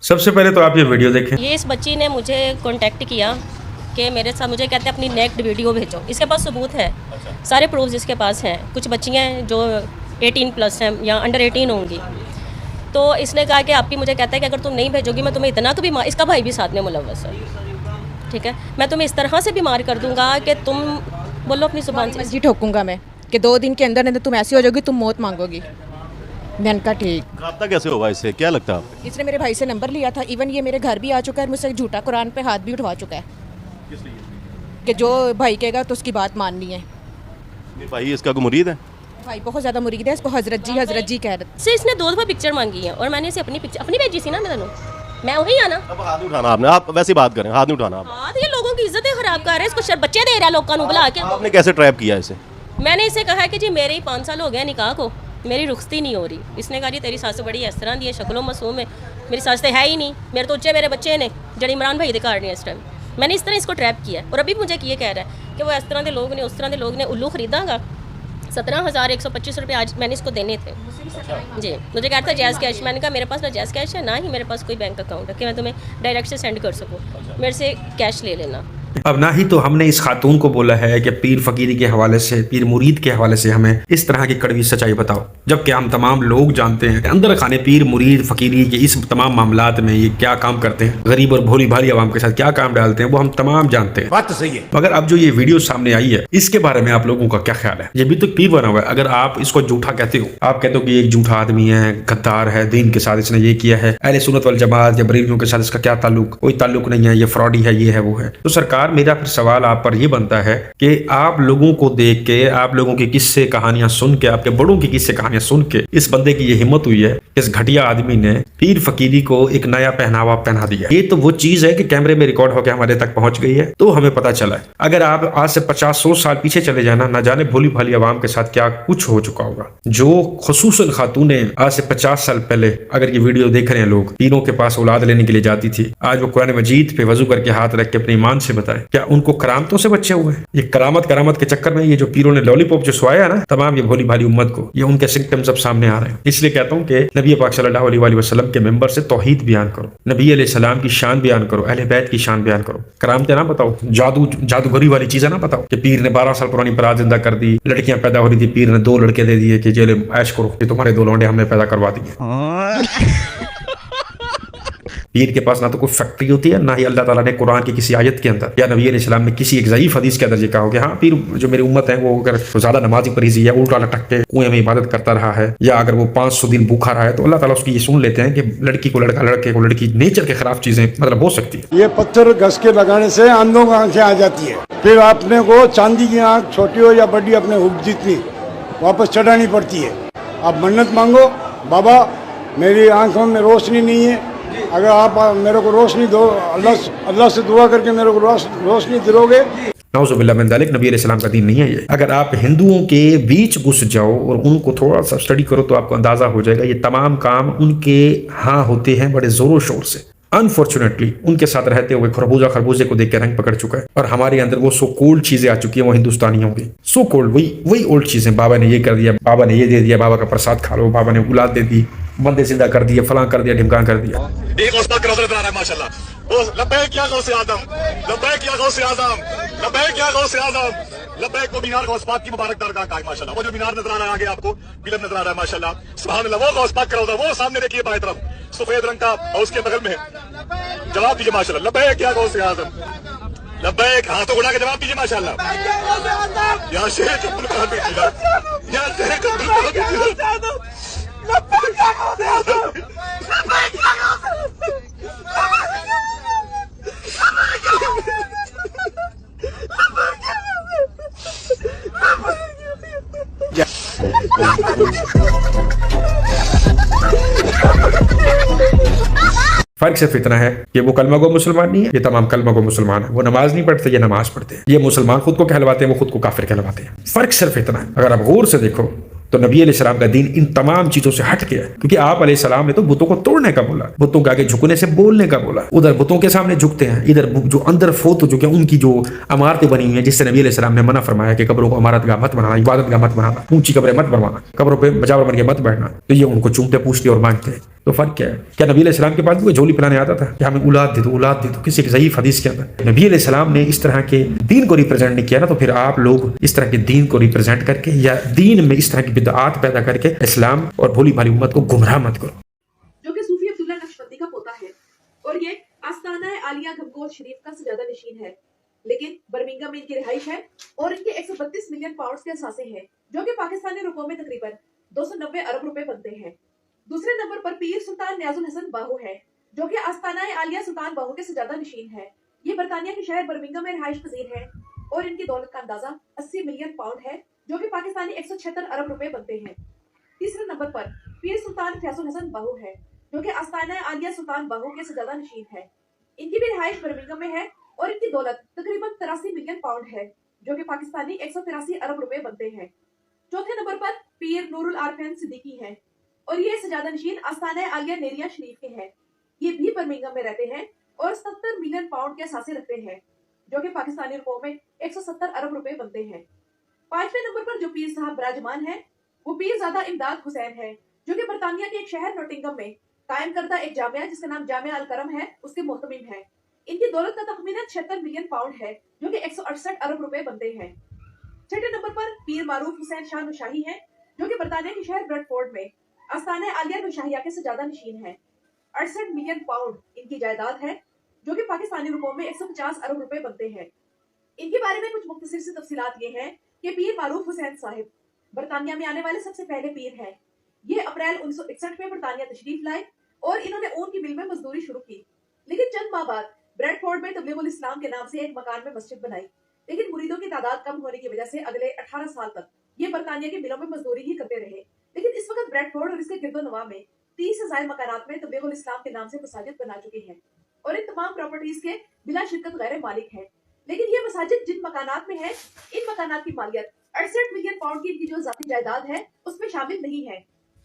سب سے پہلے تو آپ یہ ویڈیو دیکھیں. یہ اس بچی نے مجھے کانٹیکٹ کیا کہ میرے ساتھ مجھے کہتے ہیں اپنی نیکڈ ویڈیو بھیجو. اس کے پاس ثبوت ہے, سارے پروفز اس کے پاس ہیں. کچھ بچیاں ہیں جو 18+ ہیں یا انڈر 18 ہوں گی. تو اس نے کہا کہ آپ کی مجھے کہتا ہے کہ اگر تم نہیں بھیجو گی میں تمہیں اتنا کبھی اس کا بھائی بھی ساتھ میں ملوث ہے, ٹھیک ہے, میں تمہیں اس طرح سے بیمار کر دوں گا کہ تم بولو اپنی زبان سے جی ٹھوکوں گا میں کہ 2 دن کے اندر تم ایسی ہو جاؤ گی, تم موت مانگو گی. میں نے کہا ٹھیک. رابطہ کیسے ہوا اس سے, کیا لگتا ہے آپ کو؟ اس نے میرے بھائی سے نمبر لیا تھا. ایون یہ میرے گھر بھی آ چکا ہے, مجھ سے جھوٹا قرآن پہ ہاتھ بھی اٹھوا چکا ہے کہ جو بھائی کہے گا تو اس کی بات ماننی ہے. بھائی اس کا کوئی مرید ہے؟ بھائی بہت زیادہ مرید ہے, اس کو حضرت جی کہہ رہے سے. اس نے 2 دفعہ پکچر مانگی ہے اور میں نے اسے اپنی بھیجی تھی نا. میں وہی آنا. اب ہاتھ نہیں اٹھانا آپ نے, آپ ویسے بات کریں, ہاتھ نہیں اٹھانا آپ. ہاں یہ لوگوں کی عزتیں خراب کر رہے ہیں, اس کو بچے دے رہا ہے لوگوں کو بلا کے. آپ نے کیسے ٹریپ کیا اسے؟ میں نے اسے کہا کہ جی میرے ہی 5 سال ہو گئے نکاح کو, میری رخصتی نہیں ہو رہی. اس نے کہا جی تیری ساس بڑی اس طرح دی ہے, شکل و معصوم ہے. میری ساس تو ہے ہی نہیں, میرے تو میرے بچے نے جڑی عمران بھائی دکھا رہے ہیں اس ٹائم. میں نے اس طرح اس کو ٹریپ کیا ہے اور ابھی مجھے یہ کہہ رہا ہے کہ وہ اس طرح کے لوگ نے اس طرح کے لوگ نے الو خریدا گا. 17,125 روپے آج میں نے اس کو دینے تھے. جی مجھے کہتا ہے جیز کیش. میں نے کہا میرے پاس نہ جیز کیش ہے نہ ہی میرے پاس کوئی بینک اکاؤنٹ ہے کہ میں تمہیں ڈائریکٹ سے سینڈ کر سکوں, میرے سے کیش لے لینا. اب نہ ہی تو ہم نے اس خاتون کو بولا ہے کہ پیر فقیری کے حوالے سے, پیر مرید کے حوالے سے ہمیں اس طرح کی کڑوی سچائی بتاؤ, جبکہ ہم تمام لوگ جانتے ہیں کہ اندر خانے پیر مرید فقیری کے اس تمام معاملات میں یہ کیا کام کرتے ہیں, غریب اور بھولی بھالی عوام کے ساتھ کیا کام ڈالتے ہیں, وہ ہم تمام جانتے ہیں. بات تو صحیح ہے. مگر اب جو یہ ویڈیو سامنے آئی ہے اس کے بارے میں آپ لوگوں کا کیا خیال ہے؟ یہ بھی تو پیر بنا ہوا ہے. اگر آپ اس کو جھوٹا کہتے ہو, آپ کہتے ہو کہ یہ ایک جھوٹا آدمی ہے, غدار ہے, دین کے ساتھ اس نے یہ کیا ہے, اہل سنت والجماعت یا بریلویوں کے ساتھ اس کا کیا تعلق, کوئی تعلق نہیں ہے, یہ فراڈی ہے, یہ ہے, وہ ہے, تو سرکار میرا پھر سوال آپ پر یہ بنتا ہے کہ آپ لوگوں کو دیکھ کے, آپ لوگوں کی قصے کہانیاں سن کے, آپ کے بڑوں کی قصے کہانیاں سن کے اس بندے کی یہ ہمت ہوئی ہے کہ اس گھٹیا آدمی نے پیر فقیری کو ایک نیا پہناوا پہنا دیا. یہ تو وہ چیز ہے کہ کیمرے میں ریکارڈ ہو کے ہمارے تک پہنچ گئی ہے تو ہمیں پتا چلا ہے. اگر آپ آج سے 50-100 سال پیچھے چلے جانا, نہ جانے بھولی بھالی عوام کے ساتھ کیا کچھ ہو چکا ہوگا. جو خصوصاً خاتونیں آج سے 50 سال پہلے اگر یہ ویڈیو دیکھ رہے ہیں لوگ, پیروں کے پاس اولاد لینے کے لیے جاتی تھی, آج وہ قرآن مجید پہ وضو کر کے ہاتھ رکھ کے اپنے ایمان سے بتائے کیا ان کو کرامتوں سے بچے ہوئے ہیں؟ یہ کرامت کے چکر میں یہ جو پیروں نے لالی پاپ جو سوایا ہے نا تمام یہ بھولی بھالی امت کو, یہ ان کے سمپٹمز اب سامنے آ رہے ہیں. اس لیے کہتا ہوں کہ نبی پاک صلی اللہ علیہ وسلم کے منبر سے توحید بیان کرو, نبی علیہ السلام کی شان بیان کرو, اہل بیت کی شان بیان کرو. کرامتیں نہ بتاؤ, جادوگری والی چیزیں نہ بتاؤ کہ پیر نے 12 سال پرانی برات زندہ کر دی, لڑکیاں پیدا ہو رہی تھی, پیر نے 2 لڑکے دے دیے کہ جیل عیش کرو, یہ تمہارے 2 لونڈے ہم نے پیدا کروا دیے. پیر کے پاس نہ تو کوئی فیکٹری ہوتی ہے, نہ ہی اللہ تعالیٰ نے قرآن کی کسی آیت کے اندر یا نبی علیہ السلام نے کسی ایک ضعیف حدیث کے اندر یہ کہا ہو کہ ہاں پیر جو میری امت ہے وہ اگر زیادہ نمازی پریزی ہے, الٹا لٹک کے کنویں میں عبادت کرتا رہا ہے, یا اگر وہ 500 دن بھوکھا رہا ہے, تو اللہ تعالیٰ اس کی یہ سن لیتے ہیں کہ لڑکی کو لڑکا, لڑکے کو لڑکی, نیچر کے خلاف چیزیں مطلب ہو سکتی ہے. یہ پتھر گھس کے لگانے سے اندھوں کو آنکھیں آ جاتی ہے. پھر اپنے کو چاندی کی آنکھ چھوٹی ہو یا بڑی اپنے حب جتنی واپس چڑھانی پڑتی ہے. آپ منت مانگو, بابا میری آنکھوں میں روشنی نہیں ہے, اگر آپ میرے کو روشنی دو, اللہ سے دعا کر کے میرے کو روشنی دلو گے. نعوذ باللہ من ذالک, نبی علیہ السلام کا دین نہیں ہے یہ. اگر آپ ہندوؤں کے بیچ گھس جاؤ اور ان کو تھوڑا سا اسٹڈی کرو تو آپ کو اندازہ ہو جائے گا یہ تمام کام ان کے ہاں ہوتے ہیں بڑے زور و شور سے. انفارچونیٹلی ان کے ساتھ رہتے ہوئے خربوزے کو دیکھ کے رنگ پکڑ چکا ہے, اور ہمارے اندر وہ سو کولڈ چیزیں آ چکی ہیں, وہ ہندوستانیوں کی سو کولڈ, وہی اولڈ چیزیں. بابا نے یہ کر دیا, بابا نے یہ دے دیا, بابا کا پرساد کھا لو, بابا نے اولاد دے دی, بندے زندہ کر دیے, فلاں کر دیا, ڈھمکان کر دیا. ایک استاد کا نظر اترا رہا ہے ماشاءاللہ. لبیک یا غوث اعظم, لبیک یا غوث اعظم, لبیک یا غوث اعظم, لبیک کو مینار غوث پاک کی مبارک درگاہ کا ہے ماشاءاللہ. وہ جو مینار نظر آ رہا ہے آگے آپ کو, پلر نظر آ رہا ہے ماشاءاللہ, سبحان اللہ. وہ غوث پاک کا روضہ, وہ سامنے دیکھیے بائیں طرف سفید رنگ کا, اور اس کے بغل میں جواب دیجیے ماشاءاللہ. لبیک یا غوث اعظم, لبیک, ہاتھوں اڑا کے جواب دیجیے ماشاءاللہ. یا شیخ عبد القادر جیلانی, یا شیخ عبد القادر جیلانی. فرق صرف اتنا ہے کہ وہ کلمہ گو مسلمان نہیں ہے, یہ تمام کلمہ گو مسلمان ہے. وہ نماز نہیں پڑھتے, یہ نماز پڑھتے ہیں. یہ مسلمان خود کو کہلواتے ہیں, وہ خود کو کافر کہلواتے ہیں. فرق صرف اتنا ہے. اگر آپ غور سے دیکھو تو نبی علیہ السلام کا دین ان تمام چیزوں سے ہٹ گیا ہے, کیونکہ آپ علیہ السلام نے تو بتوں کو توڑنے کا بولا, بتوں کے آگے جھکنے سے بولنے کا بولا. ادھر بتوں کے سامنے جھکتے ہیں, ادھر جو اندر فوت ہو چکے ہیں ان کی جو عمارتیں بنی ہوئی ہیں, جس سے نبی علیہ السلام نے منع فرمایا کہ قبروں کو عمارت گاہ مت بنانا, عبادت گاہ مت بنانا, اونچی قبریں مت بنوانا, قبروں پہ مجاور بن کے مت بیٹھنا, تو یہ ان کو چومتے پوچھتے اور مانگتے ہیں. तो फर्क क्या है? क्या नबी अलैहिस्सलाम के पास भी कोई झोली पिलाने आता था कि हमें औलाद दे दो, औलाद दे दो? किसी की ज़ईफ़ हदीस के अंदर नबी अलैहिस्सलाम ने इस तरह के दीन को रिप्रेजेंट नहीं किया ना, तो फिर आप लोग इस तरह के दीन को रिप्रेजेंट करके या दीन में इस तरह की बिदआत पैदा करके इस्लाम और भोली भाली उम्मत को गुमराह मत करो। जो कि सूफी अब्दुल्ला नक्शबंदी का पोता है और ये आस्ताना आलिया गंगोह शरीफ का सजादा नशीन है, लेकिन बर्मिंघम में इनकी रिहाइश है और इनके 132 मिलियन पाउंड के असासे हैं, जो कि पाकिस्तानी रुपयों में तकरीबन 290 अरब रुपए बनते हैं। दूसरे नंबर पर पीर सुल्तान न्याजुल हसन बाहू है, जो कि आस्ताना आलिया सुल्तान बाहू के सजादा नशीन है। ये बरतानिया के शहर बर्मिंघम में रिहाइश पजीर है और इनकी दौलत का अंदाजा 80 मिलियन पाउंड है, जो कि पाकिस्तानी 176 अरब रुपए बनते हैं। तीसरे नंबर पर पीर सुल्तान फैसल हसन बाहू है, जो कि आस्ताना आलिया सुल्तान बाहू के सजादा नशीन है। इनकी भी रिहाइश बर्मिंघम में है और इनकी दौलत तकरीबन 83 मिलियन पाउंड है, जो कि पाकिस्तानी 183 अरब रुपए बनते हैं। चौथे नंबर पर पीर नूरुल आरफैन सिद्दीकी हैं और ये सजादा नशीन आस्ताना आलिया नेरिया शरीफ के हैं। ये भी बर्मिंघम में रहते हैं और 70 मिलियन पाउंड के असासे रखते हैं, जो कि पाकिस्तानी रुपयों में 170 अरब रुपए बनते हैं। पांचवें नंबर पर जो पीर साहब विराजमान है वो पीरजादा इमदाद हुसैन है, जो कि बरतानिया के एक शहर नोटिंगम में कायम करदा एक जामिया जिसका नाम जामिया अल करम है उसके मोहतमिम है। इनकी दौलत का तखमीना 76 मिलियन पाउंड है, जो कि 168 अरब रुपए बनते हैं। छठे नंबर पर पीर मारूफ हुसैन शाह नुशाही है, जो कि बरतानिया के शहर ब्रेडफोर्ड में आस्ताना आलिया नुशाहिया के सजादा नशीन है। 68 मिलियन पाउंड इनकी जायदाद है, जो कि पाकिस्तानी रुपयों में 150 अरब रुपए बनते हैं। इनके बारे में कुछ मुख्तसर सी तफसीलात ये हैं कि पीर मारूफ हुसैन साहिब बरतानिया में आने वाले सबसे पहले पीर हैं। ये अप्रैल 1961 में बरतानिया तशरीफ लाए और इन्होंने ऊन की मिल में मजदूरी शुरू की, लेकिन चंद माह बाद ब्रेडफोर्ड में तबलीगुल इस्लाम के नाम से एक मकान में मस्जिद बनाई, लेकिन मुरीदों की तादाद कम होने की वजह से अगले 18 साल तक ये बरतानिया के मिलों में मजदूरी ही करते रहे। लेकिन इस वक्त ब्रेडफोर्ड और इसके गिरदोनवा में 30 से ज्यादा मकानात में तबलीगुल इस्लाम के नाम से मसाजिद बना चुके हैं और इन तमाम प्रॉपर्टीज के बिला शिरकत गैर मालिक हैं। लेकिन ये मसाजिद जिन मकानात में है, इन मकानात की मालियत 68 मिलियन पाउंड की इनकी जो जाती जायदाद है उसमें शामिल नहीं है।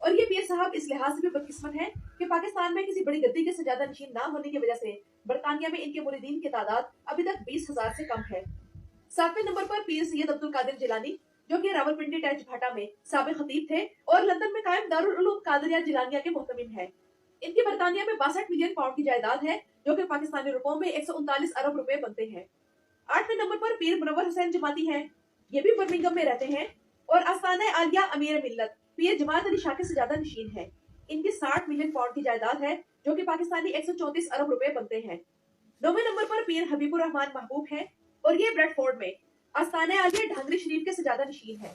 और ये पीर साहब इस लिहाज से भी बदकिस्मत हैं कि पाकिस्तान में किसी बड़ी गद्दी के सजादा नशीन ना होने की वजह से बरतानिया में इनके मुरीदीन की तादाद अभी तक 20,000 से कम है। 7वें नंबर पर पीर सैयद अब्दुल कादिर जिलानी, जो कि रावलपिंडी टैच भाटा में साबिक खतीब थे और लंदन में कायम दारुल उलूम कादरिया जिलानिया के मुहतमिम है। इनकी बरतानिया में 62 मिलियन पाउंड की जायदाद है, जो कि पाकिस्तानी रुपयों में 139 अरब रुपए बनते हैं। 8वें नंबर पर पीर मुनव्वर हुसैन जमाती हैं, ये भी बर्मिंघम में रहते हैं और आस्ताना आलिया अमीर मिल्लत पीर जमात अली शाह के सजादा नशीन है। इनकी 60 मिलियन पाउंड की जायदाद है, जो कि पाकिस्तानी 134 अरब रुपए बनते हैं। 9वें नंबर पर पीर हबीबुर रहमान महबूब है और ये ब्रेडफोर्ड में आस्ताना आलिया ढांगरी शरीफ के सजादा नशीन है।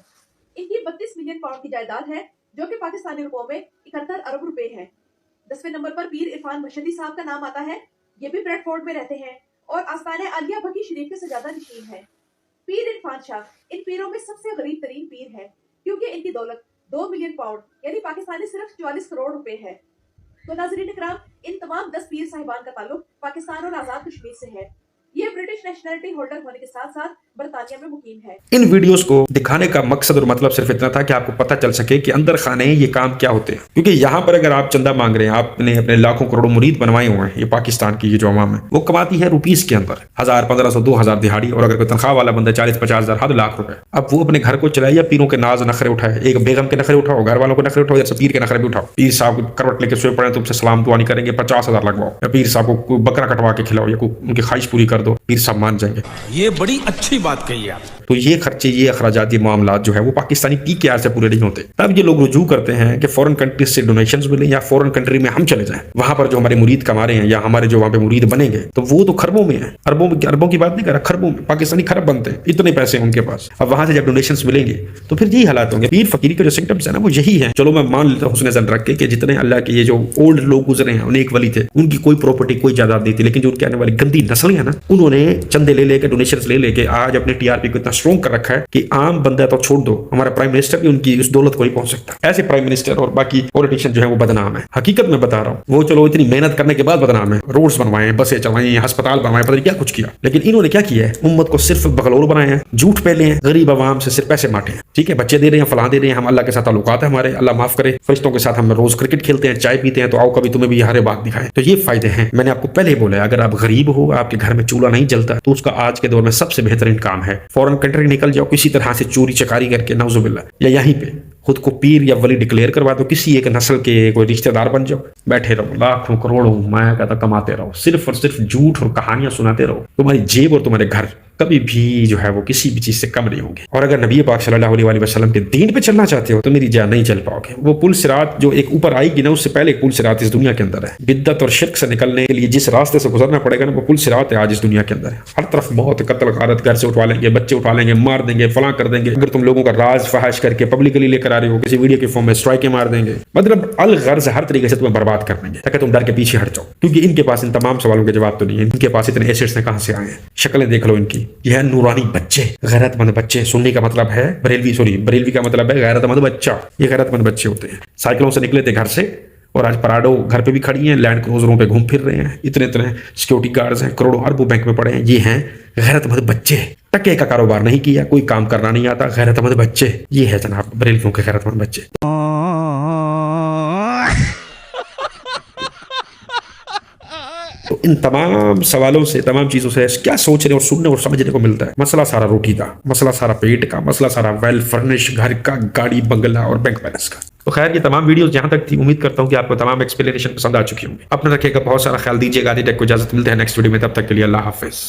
इनकी 32 मिलियन पाउंड की जायदाद है, जो कि पाकिस्तानी रुपयों में 71 अरब रुपए है। 10वें नंबर पर पीर इरफान मशदी साहब का नाम आता है, ये भी ब्रेडफोर्ड में रहते हैं और आस्ताना आलिया भकी शरीफ के सजादा नशीन है। पीर इरफान शाह इन पीरों में सबसे गरीब तरीन पीर है, क्योंकि इनकी दौलत 2 मिलियन पाउंड यानी पाकिस्तानी सिर्फ 44 करोड़ रुपए है। तो नाज़रीन इकराम, इन तमाम 10 पीर साहिबान का ताल्लुक पाकिस्तान और आजाद कश्मीर से है। ये ब्रिटिश नेशनलिटी होल्डर होने के साथ साथ बरतानिया में मुकीम है। इन वीडियोस को दिखाने का मकसद और मतलब सिर्फ इतना था कि आपको पता चल सके कि अंदर खाने ये काम क्या होते हैं। क्योंकि यहाँ पर अगर आप चंदा मांग रहे हैं, आपने अपने लाखों करोड़ों मुरीद बनवाए हुए हैं, ये पाकिस्तान की ये जो अवाम है वो कमाती है रुपीस के अंदर 1000, 1500, 2000 दिहाड़ी, और अगर कोई तनख्वाह वाला बंदा 40-50 हज़ार, हद लाख रुपए। अब वो अपने घर को चलाए या पीरों के नाज नखरे उठाए, एक बेगम के नखरे उठाओ, घर वालों के नखरे उठाओ, या पीर के नखरे भी उठाओ। पीर साहब करवट लेके सोए पड़े, तुमसे सलाम दुआ नहीं करेंगे, 50,000 लगवाओ, या पीर साहब को बकरा कटवा के खिलाओ, या उनकी ख्वाहिश पूरी कर दो, पीर साहब मान जाएंगे। ये बड़ी अच्छी बात कही आप। तो ये खर्चे, ये अखराजात, ये मामलात जो है वो पाकिस्तानी PKR से पूरे नहीं होते। तब ये लोग रुजू करते हैं कि फॉरेन कंट्रीज से डोनेशंस मिले या फॉरेन कंट्री में हम चले जाएं, वहां पर जो हमारे मुरीद कमा रहे हैं या हमारे जो वहां पे मुरीद बनेंगे, तो वो तो खरबों में है, अरबों की बात नहीं कर रहा, खरबों में पाकिस्तानी खरब बनते हैं, इतने पैसे हैं उनके पास। अब वहां से जब डोनेशंस मिलेंगे तो फिर यही हालात होंगे। पीर फकीरी के जो सिम्टम्स है ना वो यही है। चलो मैं मान लेता हूं हुस्न ज़न रख के कि जितने अल्लाह के ये जो ओल्ड लोग गुजरे हैं, नेक वली थे, उनकी कोई प्रॉपर्टी, कोई जायदाद नहीं थी, लेकिन जो उनके आने वाली गंदी नस्लें हैं ना, उन्होंने चंदे ले लेके, डोनेशंस ले लेके आज अपने TRP को इतना स्ट्रॉन्ग कर रखा है कि आम बंदा तो छोड़ दो, हमारा प्राइम मिनिस्टर भी उनकी उस दौलत को नहीं पहुंच सकता। ऐसे प्राइम मिनिस्टर और बाकी पॉलिटिशियन जो है वो बदनाम है। हकीकत में बता रहा हूँ, वो चलो इतनी मेहनत करने के बाद बदनाम है, रोड्स बनवाए, बसें चलाएं, अस्पताल बनवाए, पता नहीं क्या कुछ किया, लेकिन इन्होंने क्या किया है, उम्मत को सिर्फ बगलौर बनाए हैं, झूठ पहले हैं, गरीब आवाम से सिर्फ पैसे बांटे हैं। ठीक है, बच्चे दे रहे हैं, फलां दे रहे हैं, हम अल्लाह के साथ ताल्लुकात है हमारे, अल्लाह माफ करे, फरिश्तों के साथ हम रोज क्रिकेट खेलते हैं, चाय पीते हैं, तो आओ कभी तुम्हें भी हरे बाग दिखाएं। तो ये फायदे हैं। मैंने आपको पहले ही बोला है, अगर आप गरीब हो, आपके घर में चूल्हा नहीं जलता, तो उसका आज के दौर में सबसे बेहतरीन काम है फॉरेन कंट्री निकल जाओ, किसी तरह से चोरी चकारी करके, नौजुबिल्लाह, या यहीं पे खुद को पीर या वली डिक्लेयर करवा दो, किसी एक नस्ल के कोई रिश्तेदार बन जाओ, बैठे रहो लाखों करोड़ों मैं कहता कमाते रहो, सिर्फ और सिर्फ झूठ और कहानियां सुनाते रहो, तुम्हारी जेब और तुम्हारे घर कभी भी जो है वो किसी भी चीज से कम नहीं होंगे। और अगर नबी पाक सल्लल्लाहु अलैहि वसल्लम के दीन पे चलना चाहते हो तो मेरी जान नहीं चल पाओगे। वो पुल सिरात जो एक ऊपर आएगी ना, उससे पहले एक पुल सिरात इस दुनिया के अंदर है। बिद्दत और शिर्क से निकलने के लिए जिस रास्ते से गुजरना पड़ेगा ना, वो पुल सिरात है आज इस दुनिया के अंदर है। हर तरफ मौत, कत्ल, गारत, घर से उठवा लेंगे, बच्चे उठा लेंगे, मार देंगे, फलां कर देंगे। अगर तुम लोगों का राज फहाश करके पब्लिकली लेकर आ रहे हो, किसी वीडियो के फॉर्म में स्ट्राइकें मार देंगे, मतलब अल गर्ज हर तरीके से तुम्हें बर्बाद कर देंगे ताकि तुम डर के पीछे हट जाओ, क्योंकि इनके पास इन तमाम सवालों के जवाब तो नहीं है। इनके पास इतने एसेट्स ने कहां से आए हैं? शक्लें देख लो इनकी, यह है नूरानी बच्चे, गैरतमंद बच्चे। सुन्नी का मतलब है बरेलवी का मतलब है गैरतमंद बच्चा। ये गैरतमंद बच्चे होते हैं। साइकिलों से निकले थे घर से और आज पराडो घर पे भी खड़ी हैं, लैंड क्रूजरों पे घूम फिर रहे हैं, इतने सिक्योरिटी गार्ड्स हैं, करोड़ों अरबों बैंक में पड़े हैं। ये हैं गैरतमंद बच्चे। टके का कारोबार नहीं किया, कोई काम करना नहीं आता, गैरतमंद बच्चे। ये है जनाब बरेलवियों के गैरतमंद बच्चे। तो इन तमाम सवालों से, तमाम चीजों से क्या सोचने और सुनने और समझने को मिलता है? मसला सारा रोटी का, मसला सारा पेट का, मसला सारा वेल फर्निश घर का, गाड़ी बंगला और बैंक बैलेंस का। तो खैर ये तमाम वीडियोस जहां तक थी, उम्मीद करता हूं कि आपको तमाम एक्सप्लेनेशन पसंद आ चुकी होंगी। अपना रखिएगा बहुत सारा ख्याल दीजिएगा। आदि टेक को इजाजत, मिलते हैं नेक्स्ट वीडियो में, तब तक के लिए अल्लाह हाफिज।